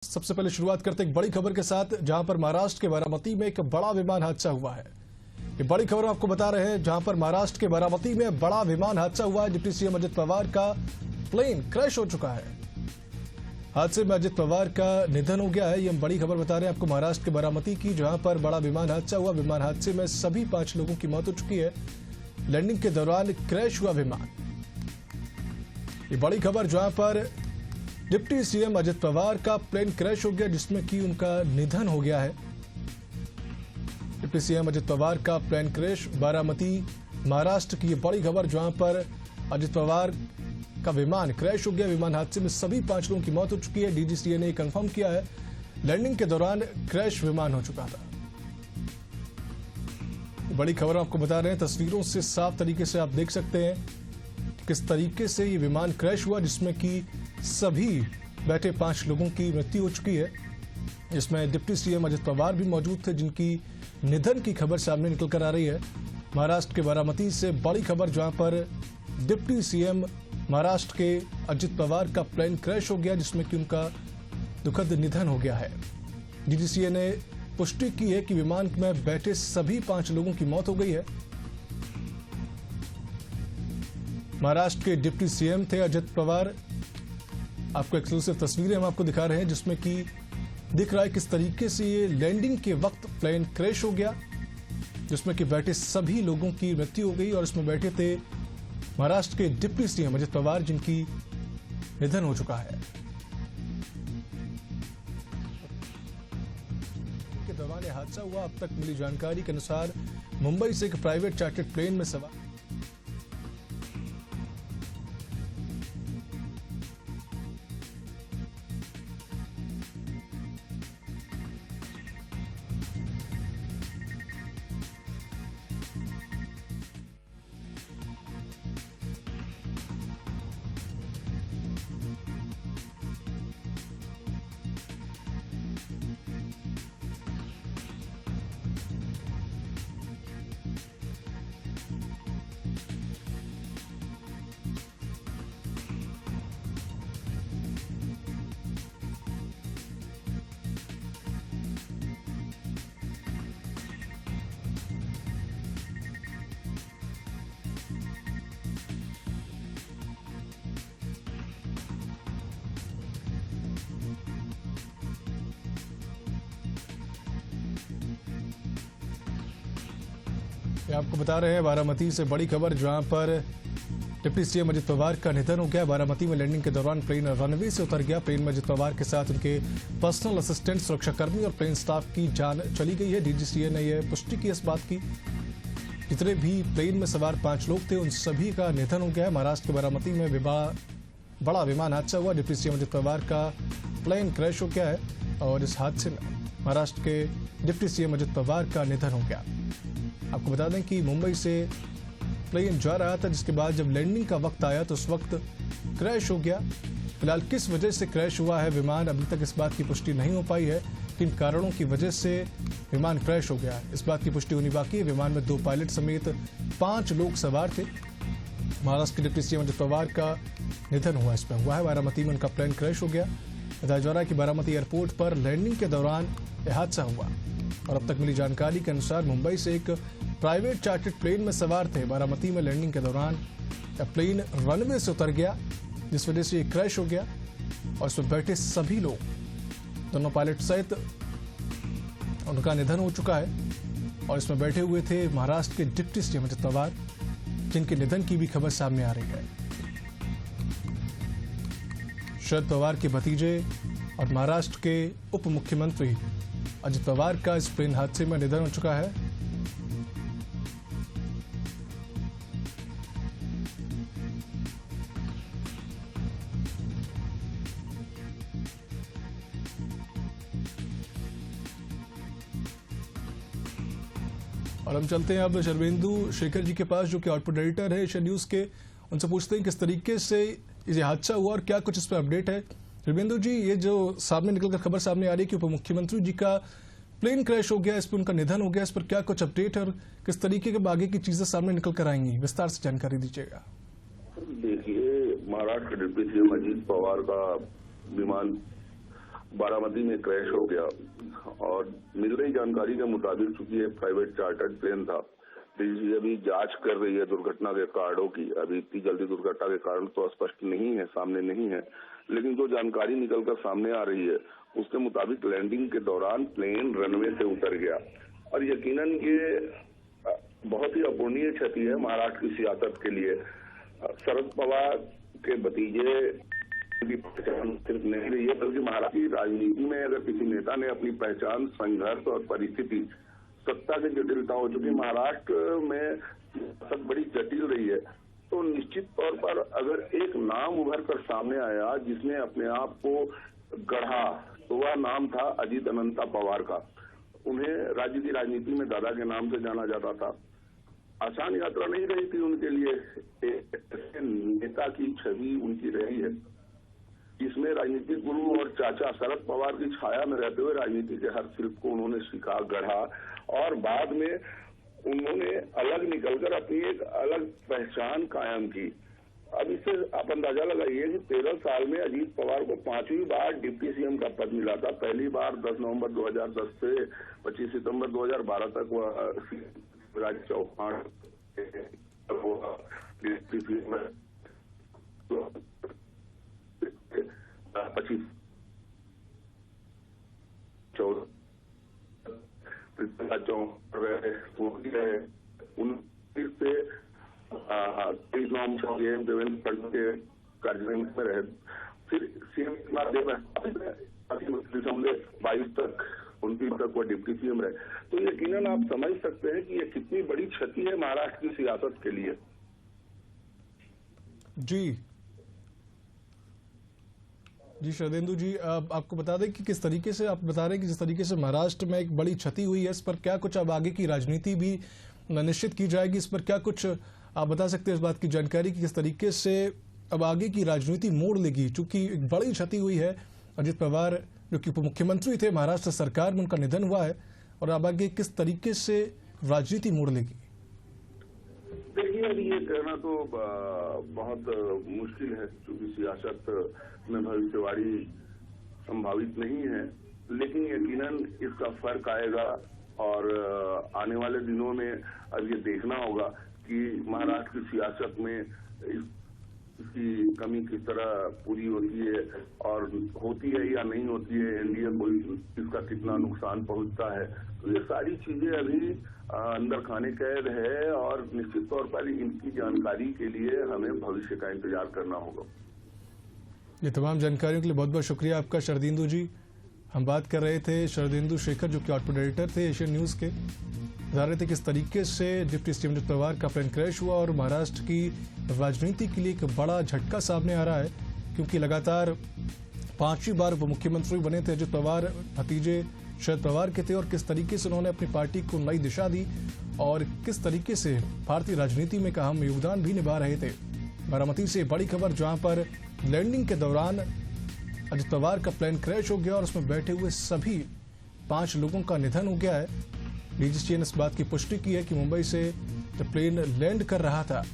सबसे पहले शुरुआत करते एक बड़ी खबर के साथ, जहां पर महाराष्ट्र के बारामती में एक बड़ा विमान हादसा हुआ है। ये बड़ी खबर आपको बता रहे हैं, जहां पर महाराष्ट्र के बारामती में बड़ा विमान हादसा हुआ है। डिप्टी सीएम अजित पवार का प्लेन क्रैश हो चुका है। हादसे में अजित पवार का निधन हो गया है। ये हम बड़ी खबर बता रहे हैं आपको महाराष्ट्र के बारामती की, जहां पर बड़ा विमान हादसा हुआ। विमान हादसे में सभी 5 लोगों की मौत हो चुकी है। लैंडिंग के दौरान क्रैश हुआ विमान। ये बड़ी खबर, जहां पर डिप्टी सीएम अजित पवार का प्लेन क्रैश हो गया, जिसमें कि उनका निधन हो गया है। डिप्टी सीएम अजित पवार का प्लेन क्रैश, बारामती महाराष्ट्र की ये बड़ी खबर, जहां पर अजित पवार का विमान क्रैश हो गया। विमान हादसे में सभी 5 लोगों की मौत हो चुकी है। डीजीसीए ने कंफर्म किया है, लैंडिंग के दौरान क्रैश विमान हो चुका था। बड़ी खबर आपको बता रहे हैं, तस्वीरों से साफ तरीके से आप देख सकते हैं किस तरीके से ये विमान क्रैश हुआ, जिसमें कि सभी बैठे 5 लोगों की मृत्यु हो चुकी है। इसमें डिप्टी सीएम अजित पवार भी मौजूद थे, जिनकी निधन की खबर सामने निकल कर आ रही है। महाराष्ट्र के बारामती से बड़ी खबर, जहां पर डिप्टी सीएम महाराष्ट्र के अजित पवार का प्लेन क्रैश हो गया, जिसमें कि उनका दुखद निधन हो गया है। डीजीसीए ने पुष्टि की है कि विमान में बैठे सभी 5 लोगों की मौत हो गई है। महाराष्ट्र के डिप्टी सीएम थे अजित पवार। आपको एक्सक्लूसिव तस्वीरें हम आपको दिखा रहे हैं, जिसमें कि दिख रहा है किस तरीके से ये लैंडिंग के वक्त प्लेन क्रैश हो गया, जिसमें कि बैठे सभी लोगों की मृत्यु हो गई। और इसमें बैठे थे महाराष्ट्र के डिप्टी सीएम अजित पवार, जिनकी निधन हो चुका है। के दौरान यह हादसा हुआ। अब तक मिली जानकारी के अनुसार मुंबई से एक प्राइवेट चार्टर्ड प्लेन में सवार आपको बता रहे हैं बारामती से बड़ी खबर, जहां पर डिप्टी सीएम अजित पवार का निधन हो गया। बारामती में लैंडिंग के दौरान प्लेन रनवे से उतर गया। प्लेन में अजित पवार के साथ उनके पर्सनल असिस्टेंट, सुरक्षाकर्मी और प्लेन स्टाफ की जान चली गई है। डीजीसीए ने यह पुष्टि की इस बात की। जितने भी प्लेन में सवार 5 लोग थे, उन सभी का निधन हो गया है। महाराष्ट्र के बारामती में बड़ा विमान हादसा हुआ। डिप्टी सीएम अजित पवार का प्लेन क्रैश हो गया है और इस हादसे में महाराष्ट्र के डिप्टी सीएम अजित पवार का निधन हो गया। आपको बता दें कि मुंबई से प्लेन जा रहा था, जिसके बाद जब लैंडिंग का वक्त आया तो उस वक्त क्रैश हो गया। फिलहाल किस वजह से क्रैश हुआ है विमान, अभी तक इस बात की पुष्टि नहीं हो पाई है। किन कारणों की वजह से विमान क्रैश हो गया है, इस बात की पुष्टि होनी बाकी है। विमान में 2 पायलट समेत 5 लोग सवार थे। महाराष्ट्र के डिप्टी सीएम अजित पवार का निधन हुआ इसमें हुआ है। बारामती में उनका प्लेन क्रैश हो गया। बताया जा रहा है कि बारामती एयरपोर्ट पर लैंडिंग के दौरान यह हादसा हुआ। और अब तक मिली जानकारी के अनुसार मुंबई से एक प्राइवेट चार्टर्ड प्लेन में सवार थे। बारामती में लैंडिंग के दौरान प्लेन रनवे से उतर गया, जिस वजह से ये क्रैश हो गया। और इसमें बैठे सभी लोग, दोनों पायलट सहित, उनका निधन हो चुका है। और इसमें बैठे हुए थे महाराष्ट्र के डिप्टी सीएम अजित पवार, जिनके निधन की भी खबर सामने आ रही है। शरद पवार के भतीजे और महाराष्ट्र के उप मुख्यमंत्री अजित पवार का इस प्लेन हादसे में निधन हो चुका है। और हम चलते हैं अब शर्मेंदु शेखर जी के पास, जो कि आउटपुट एडिटर है एशियन न्यूज के। उनसे पूछते हैं किस तरीके से ये हादसा हुआ और क्या कुछ इस पर अपडेट है। शर्मेंदु जी, ये जो सामने निकलकर खबर सामने आ रही है कि उप मुख्यमंत्री जी का प्लेन क्रैश हो गया, इस पर उनका निधन हो गया, इस पर क्या कुछ अपडेट और किस तरीके के आगे की चीजें सामने निकल कर आएंगी, विस्तार से जानकारी दीजिएगा। देखिए, महाराष्ट्र के डिप्टी सीएम अजित पवार का विमान बारामती में क्रैश हो गया और मिल रही जानकारी के मुताबिक चूंकि ये प्राइवेट चार्टर्ड प्लेन था, डीजीसीए अभी जांच कर रही है दुर्घटना के कारणों की। अभी इतनी जल्दी दुर्घटना के कारण तो स्पष्ट नहीं है, सामने नहीं है, लेकिन जो जानकारी निकलकर सामने आ रही है उसके मुताबिक लैंडिंग के दौरान प्लेन रनवे से उतर गया और यकीनन ये बहुत ही अपूर्णीय क्षति है महाराष्ट्र की सियासत के लिए। शरद पवार के भतीजे की पहचान सिर्फ नहीं रही है, बल्कि महाराष्ट्र की राजनीति में अगर किसी नेता ने अपनी पहचान संघर्ष और परिस्थिति सत्ता की जटिलता हो चुकी महाराष्ट्र में सब बड़ी जटिल रही है, तो निश्चित तौर पर अगर एक नाम उभर कर सामने आया जिसने अपने आप को गढ़ा, तो वह नाम था अजीत अनंता पवार का। उन्हें राज्य की राजनीति में दादा के नाम से जाना जाता था। आसान यात्रा नहीं रही थी उनके लिए, ऐसे नेता की छवि उनकी रही है जिसमें राजनीतिक गुरु और चाचा शरद पवार की छाया में रहते हुए राजनीति के हर शिल्प को उन्होंने सीखा, गढ़ा और बाद में उन्होंने अलग निकलकर अपनी एक अलग पहचान कायम की। अब इससे आप अंदाजा लगाइए कि 13 साल में अजीत पवार को 5वीं बार डिप्टी सीएम का पद मिला था। पहली बार 10 नवंबर 2010 से 25 सितंबर 2012 तक वह शिवराज चौहान डिप्टी सीएम 25 14 रहे उनसे 23 नवंबर देवेंद्र फडणवीस के कार्यक्रम में रहे, फिर सीएम दिसंबर 22 तक 29 तक वो डिप्टी सीएम रहे। तो यकीनन आप समझ सकते हैं कि ये कितनी बड़ी क्षति है महाराष्ट्र की सियासत के लिए। जी शरदेंदु जी, आपको बता दें कि किस तरीके से आप बता रहे हैं कि जिस तरीके से महाराष्ट्र में एक बड़ी क्षति हुई है, इस पर क्या कुछ अब आगे की राजनीति भी निश्चित की जाएगी? इस पर क्या कुछ आप बता सकते हैं इस बात की जानकारी कि किस तरीके से अब आगे की राजनीति मोड़ लेगी? चूंकि एक बड़ी क्षति हुई है, अजित पवार जो कि उप मुख्यमंत्री थे महाराष्ट्र सरकार में, उनका निधन हुआ है, और अब आगे किस तरीके से राजनीति मोड़ लेगी? देखिए, अभी ये कहना तो बहुत मुश्किल है क्योंकि सियासत में भविष्यवाणी संभावित नहीं है, लेकिन यकीनन इसका फर्क आएगा और आने वाले दिनों में अब ये देखना होगा कि महाराष्ट्र की सियासत में इसकी कमी किस तरह पूरी होती है और होती है या नहीं होती है, एनडीए को इसका कितना नुकसान पहुंचता है। तो ये सारी चीजें अभी अंदर खाने कैद है और निश्चित तौर पर इनकी जानकारी के लिए हमें भविष्य का इंतजार करना होगा। ये तमाम जानकारियों के लिए बहुत बहुत शुक्रिया आपका शरदेंदु जी। हम बात कर रहे थे शरदेंदु शेखर जो कि आउटपुट एडिटर थे एशियन न्यूज़ के, बता रहे थे किस तरीके से डिप्टी सीएम अजित पवार का प्लेन क्रैश हुआ और महाराष्ट्र की राजनीति के लिए एक बड़ा झटका सामने आ रहा है, क्योंकि लगातार 5वीं बार उप मुख्यमंत्री बने थे अजित पवार, भतीजे शरद पवार के थे, और किस तरीके से उन्होंने अपनी पार्टी को नई दिशा दी और किस तरीके से भारतीय राजनीति में एक अहम योगदान भी निभा रहे थे। बारामती से बड़ी खबर, जहां पर लैंडिंग के दौरान अजित पवार का प्लेन क्रैश हो गया और उसमें बैठे हुए सभी 5 लोगों का निधन हो गया है। डीजीसीए ने इस बात की पुष्टि की है कि मुंबई से जब प्लेन लैंड कर रहा था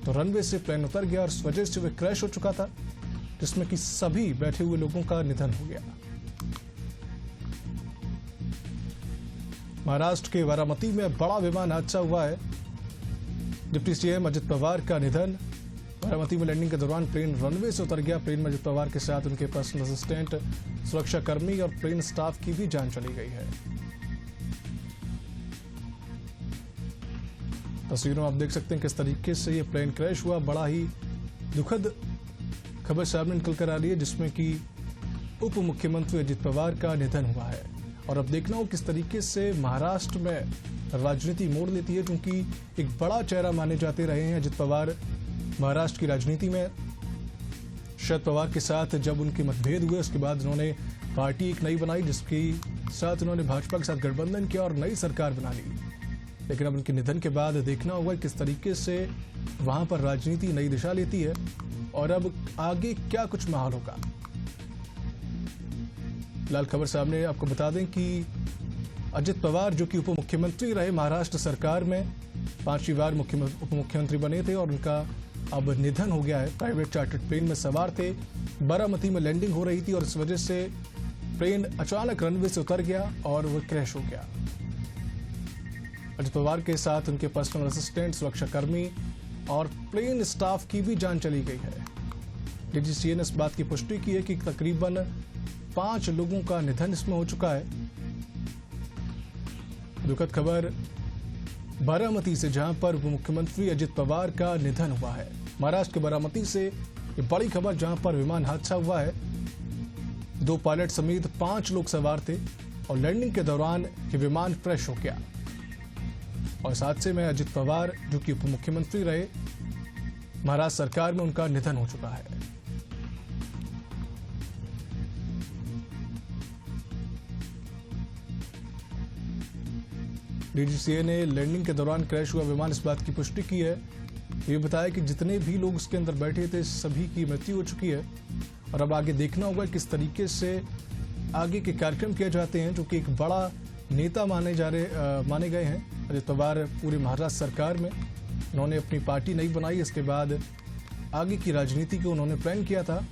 तो रनवे से प्लेन उतर गया और इस वजह से वह क्रैश हो चुका था, जिसमें कि सभी बैठे हुए लोगों का निधन हो गया। महाराष्ट्र के बारामती में बड़ा विमान हादसा हुआ है। डिप्टी सीएम अजित पवार का निधन। बारामती में लैंडिंग के दौरान प्लेन रनवे से उतर गया। प्लेन में अजित पवार के साथ उनके पर्सनल असिस्टेंट, सुरक्षाकर्मी और प्लेन स्टाफ की भी जान चली गई है। तस्वीरों आप देख सकते हैं किस तरीके से ये प्लेन क्रैश हुआ। बड़ा ही दुखद खबर सामने निकल कर आ रही है, जिसमें कि उप मुख्यमंत्री अजित पवार का निधन हुआ है। और अब देखना हो किस तरीके से महाराष्ट्र में राजनीति मोड़ लेती है, क्योंकि एक बड़ा चेहरा माने जाते रहे हैं अजित पवार महाराष्ट्र की राजनीति में। शरद पवार के साथ जब उनके मतभेद हुए उसके बाद उन्होंने पार्टी एक नई बनाई, जिसके साथ उन्होंने भाजपा के साथ गठबंधन किया और नई सरकार बना ली। लेकिन अब उनके निधन के बाद देखना होगा किस तरीके से वहां पर राजनीति नई दिशा लेती है और अब आगे क्या कुछ माहौल होगा। फिलहाल खबर सामने, आपको बता दें कि अजित पवार जो कि उप मुख्यमंत्री रहे महाराष्ट्र सरकार में, 5वीं बार उप मुख्यमंत्री बने थे और उनका अब निधन हो गया है। प्राइवेट चार्टर्ड प्लेन में सवार थे, बारामती में लैंडिंग हो रही थी और इस वजह से प्लेन अचानक रनवे से उतर गया और वो क्रैश हो गया। अजित पवार के साथ उनके पर्सनल असिस्टेंट, सुरक्षाकर्मी और प्लेन स्टाफ की भी जान चली गई है। डीजीसीए ने इस बात की पुष्टि की है कि तकरीबन 5 लोगों का निधन इसमें हो चुका है। दुखद खबर बारामती से, जहां पर उप मुख्यमंत्री अजित पवार का निधन हुआ है। महाराष्ट्र के बारामती से ये बड़ी खबर, जहां पर विमान हादसा हुआ है। 2 पायलट समेत 5 लोग सवार थे और लैंडिंग के दौरान ये विमान क्रैश हो गया। और इस हादसे में अजित पवार, जो कि उप मुख्यमंत्री रहे, महाराष्ट्र सरकार में उनका निधन हो चुका है। डीजीसीए ने लैंडिंग के दौरान क्रैश हुआ विमान इस बात की पुष्टि की है। ये बताया कि जितने भी लोग उसके अंदर बैठे थे सभी की मृत्यु हो चुकी है और अब आगे देखना होगा किस तरीके से आगे के कार्यक्रम किए जाते हैं, जो कि एक बड़ा नेता माने गए हैं अजित पवार पूरी महाराष्ट्र सरकार में। उन्होंने अपनी पार्टी नहीं बनाई, इसके बाद आगे की राजनीति को उन्होंने प्लान किया था।